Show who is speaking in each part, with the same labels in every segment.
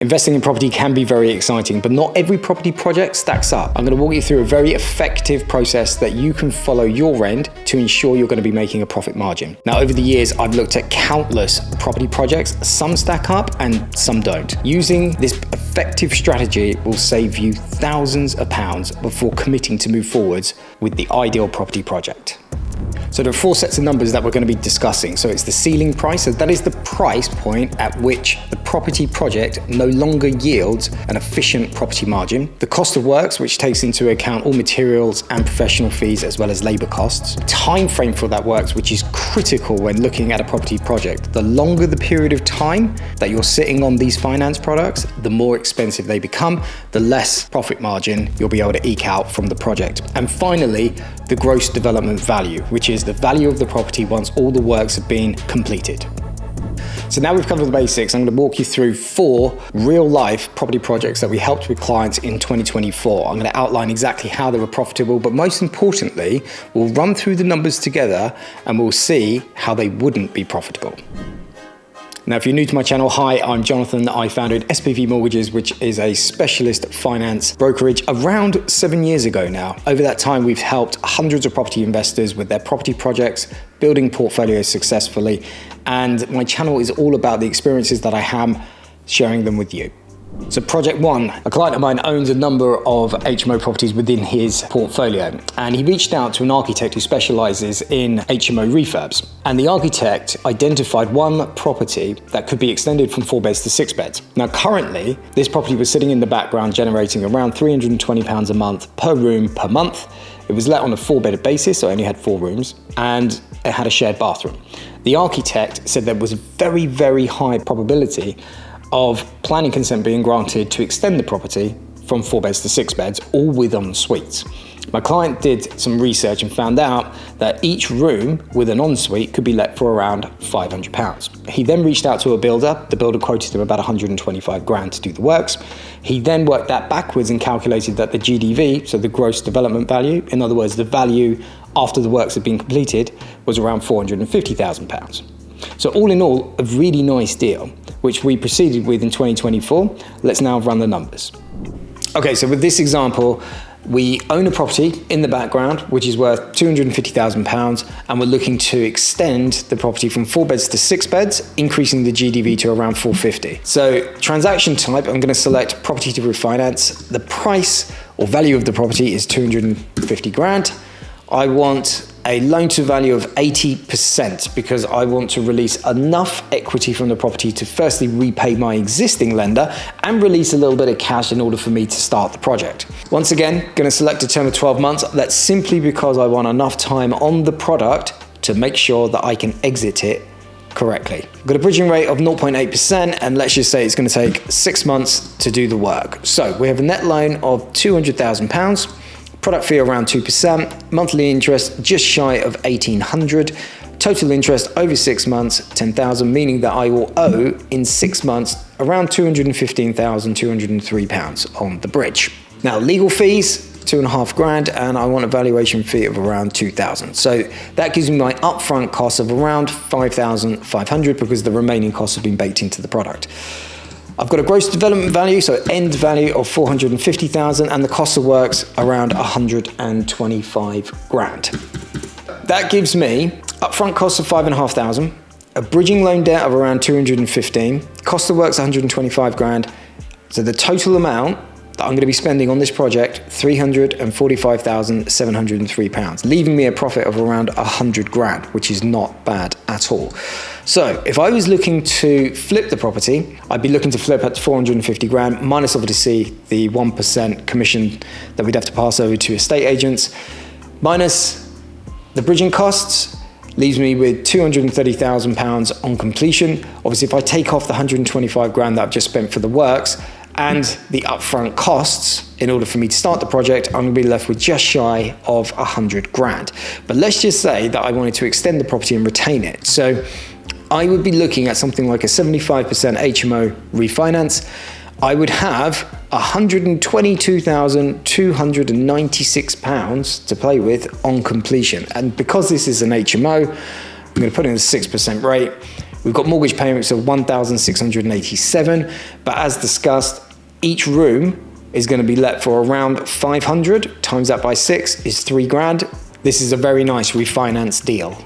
Speaker 1: Investing in property can be very exciting, but not every property project stacks up. I'm going to walk you through a very effective process that you can follow your end to ensure you're going to be making a profit margin. Now, over the years, I've looked at countless property projects. Some stack up and some don't. Using this effective strategy will save you thousands of pounds before committing to move forwards with the ideal property project. So there are 4 sets of numbers that we're going to be discussing. So it's the ceiling price, so that is the price point at which the property project no longer yields an efficient property margin. The cost of works, which takes into account all materials and professional fees as well as labor costs. Time frame for that works, which is critical when looking at a property project. The longer the period of time that you're sitting on these finance products, the more expensive they become, the less profit margin you'll be able to eke out from the project. And finally, the gross development value, which is the value of the property once all the works have been completed. So now we've covered the basics, I'm going to walk you through 4 real-life property projects that we helped with clients in 2024. I'm going to outline exactly how they were profitable, but most importantly, we'll run through the numbers together and we'll see how they wouldn't be profitable. Now, if you're new to my channel, hi, I'm Jonathan. I founded SPV Mortgages, which is a specialist finance brokerage around 7 years ago now. Over that time, we've helped hundreds of property investors with their property projects, building portfolios successfully. And my channel is all about the experiences that I have, sharing them with you. So project 1, a client of mine owns a number of HMO properties within his portfolio, and he reached out to an architect who specializes in HMO refurbs. And the architect identified one property that could be extended from 4 beds to 6 beds. Now currently, this property was sitting in the background generating around £320 a month per room per month. It was let on a 4-bed basis, so it only had 4 rooms, and it had a shared bathroom. The architect said there was a very, very high probability of planning consent being granted to extend the property from 4 beds to 6 beds, all with en suites. My client did some research and found out that each room with an ensuite could be let for around £500. He then reached out to a builder. The builder quoted him about 125 grand to do the works. He then worked that backwards and calculated that the GDV, so the gross development value, in other words, the value after the works had been completed, was around £450,000. So all in all, a really nice deal, which we proceeded with in 2024. Let's now run the numbers. Okay, so with this example, we own a property in the background, which is worth £250,000, and we're looking to extend the property from 4 beds to 6 beds, increasing the GDV to around 450. So transaction type, I'm going to select property to refinance. The price or value of the property is 250 grand. I want a loan to value of 80% because I want to release enough equity from the property to firstly repay my existing lender and release a little bit of cash in order for me to start the project. Once again, going to select a term of 12 months. That's simply because I want enough time on the product to make sure that I can exit it correctly. I've got a bridging rate of 0.8%, and let's just say it's going to take 6 months to do the work. So we have a net loan of £200,000. Product fee around 2%, monthly interest just shy of 1,800, total interest over 6 months, 10,000, meaning that I will owe in 6 months around £215,203 on the bridge. Now, legal fees, 2.5 grand, and I want a valuation fee of around 2,000. So that gives me my upfront cost of around 5,500 because the remaining costs have been baked into the product. I've got a gross development value, so end value of 450,000, and the cost of works around 125 grand. That gives me upfront costs of 5,500, a bridging loan debt of around 215, cost of works 125 grand. So the total amount that I'm going to be spending on this project, £345,703, leaving me a profit of around 100 grand, which is not bad at all. So if I was looking to flip the property, I'd be looking to flip at 450 grand, minus obviously the 1% commission that we'd have to pass over to estate agents, minus the bridging costs, leaves me with £230,000 on completion. Obviously, if I take off the 125 grand that I've just spent for the works and the upfront costs in order for me to start the project, I'm going to be left with just shy of 100 grand. But let's just say that I wanted to extend the property and retain it. So I would be looking at something like a 75% HMO refinance. I would have £122,296 to play with on completion. And because this is an HMO, I'm going to put in a 6% rate. We've got mortgage payments of 1,687, but as discussed, each room is going to be let for around 500, times that by 6 is 3 grand. This is a very nice refinance deal.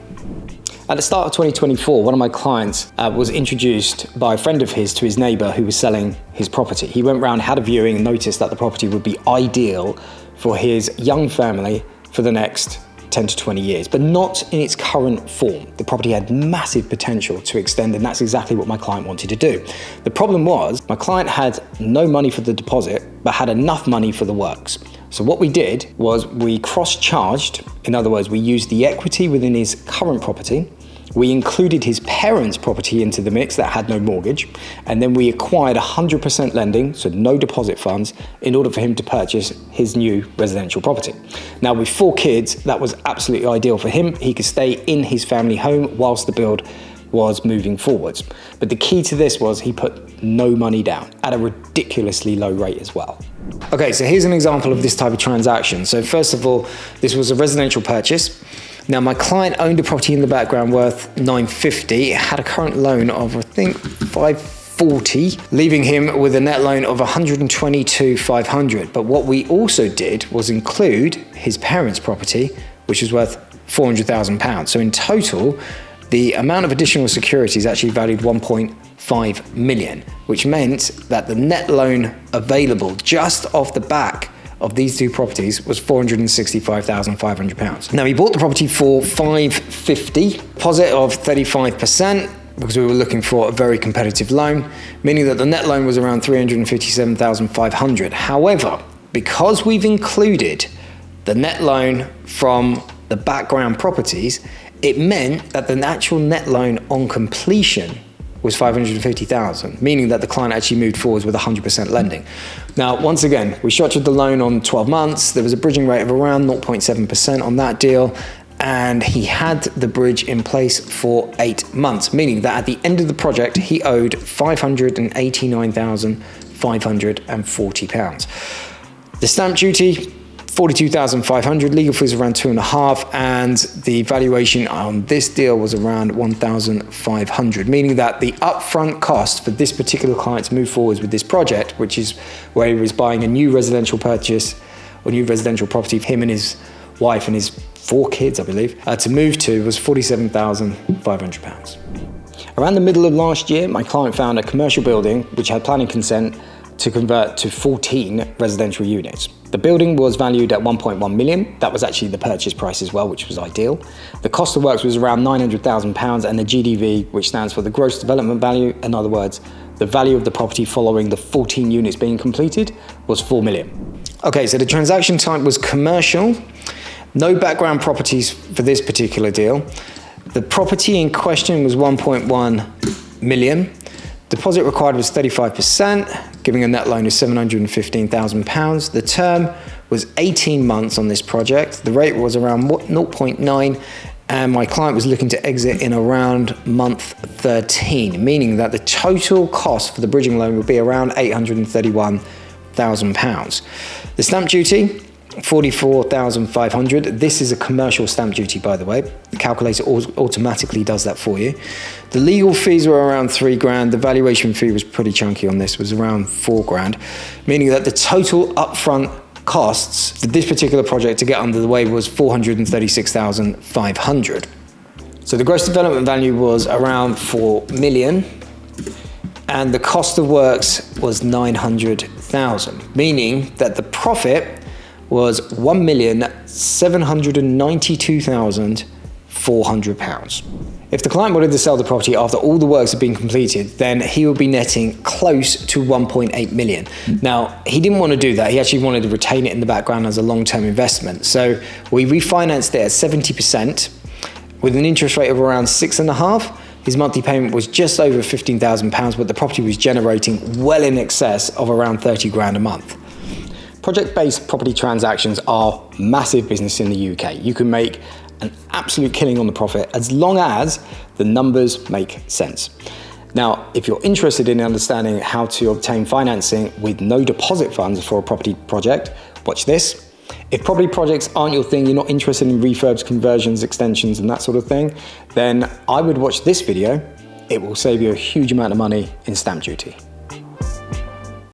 Speaker 1: At the start of 2024, one of my clients was introduced by a friend of his to his neighbor who was selling his property. He went round, had a viewing, and noticed that the property would be ideal for his young family for the next 10 to 20 years, but not in its current form. The property had massive potential to extend, and that's exactly what my client wanted to do. The problem was my client had no money for the deposit, but had enough money for the works. So what we did was we cross-charged. In other words, we used the equity within his current property. We included his parents' property into the mix that had no mortgage, and then we acquired 100% lending, so no deposit funds, in order for him to purchase his new residential property. Now, with 4 kids, that was absolutely ideal for him. He could stay in his family home whilst the build was moving forwards. But the key to this was he put no money down at a ridiculously low rate as well. Okay, so here's an example of this type of transaction. So first of all, this was a residential purchase. Now, my client owned a property in the background worth $950. It had a current loan of, I think, $540, leaving him with a net loan of $122,500. But what we also did was include his parents' property, which is worth £400,000. So in total, the amount of additional securities actually valued 1.5 million, which meant that the net loan available just off the back of these 2 properties was £465,500. Now, he bought the property for $550, deposit of 35%, because we were looking for a very competitive loan, meaning that the net loan was around $357,500. However, because we've included the net loan from the background properties, it meant that the actual net loan on completion was $550,000, meaning that the client actually moved forwards with 100% lending. Now, once again, we structured the loan on 12 months. There was a bridging rate of around 0.7% on that deal, and he had the bridge in place for 8 months, meaning that at the end of the project, he owed £589,540. The stamp duty, $42,500, legal fees around 2.5, and the valuation on this deal was around $1,500, meaning that the upfront cost for this particular client to move forwards with this project, which is where he was buying a new residential purchase or new residential property for him and his wife and his 4 kids, I believe, to move to, was £47,500. Around the middle of last year, my client found a commercial building which had planning consent to convert to 14 residential units. The building was valued at 1.1 million. That was actually the purchase price as well, which was ideal. The cost of works was around £900,000, and the GDV, which stands for the gross development value, in other words, the value of the property following the 14 units being completed, was 4 million. Okay, so the transaction type was commercial. No background properties for this particular deal. The property in question was 1.1 million. Deposit required was 35%, giving a net loan of £715,000. The term was 18 months on this project. The rate was around 0.9, and my client was looking to exit in around month 13, meaning that the total cost for the bridging loan would be around £831,000. The stamp duty, $44,500. This is a commercial stamp duty, by the way. The calculator automatically does that for you. The legal fees were around 3 grand. The valuation fee was pretty chunky on this, was around 4 grand, meaning that the total upfront costs for this particular project to get under the way was $436,500. So the gross development value was around 4 million, and the cost of works was 900,000, meaning that the profit was £1,792,400. If the client wanted to sell the property after all the works had been completed, then he would be netting close to 1.8 million. Now, he didn't want to do that. He actually wanted to retain it in the background as a long-term investment. So we refinanced it at 70% with an interest rate of around 6.5%. His monthly payment was just over £15,000, but the property was generating well in excess of around 30 grand a month. Project-based property transactions are massive business in the UK. You can make an absolute killing on the profit as long as the numbers make sense. Now, if you're interested in understanding how to obtain financing with no deposit funds for a property project, watch this. If property projects aren't your thing, you're not interested in refurbs, conversions, extensions, and that sort of thing, then I would watch this video it will save you a huge amount of money in stamp duty.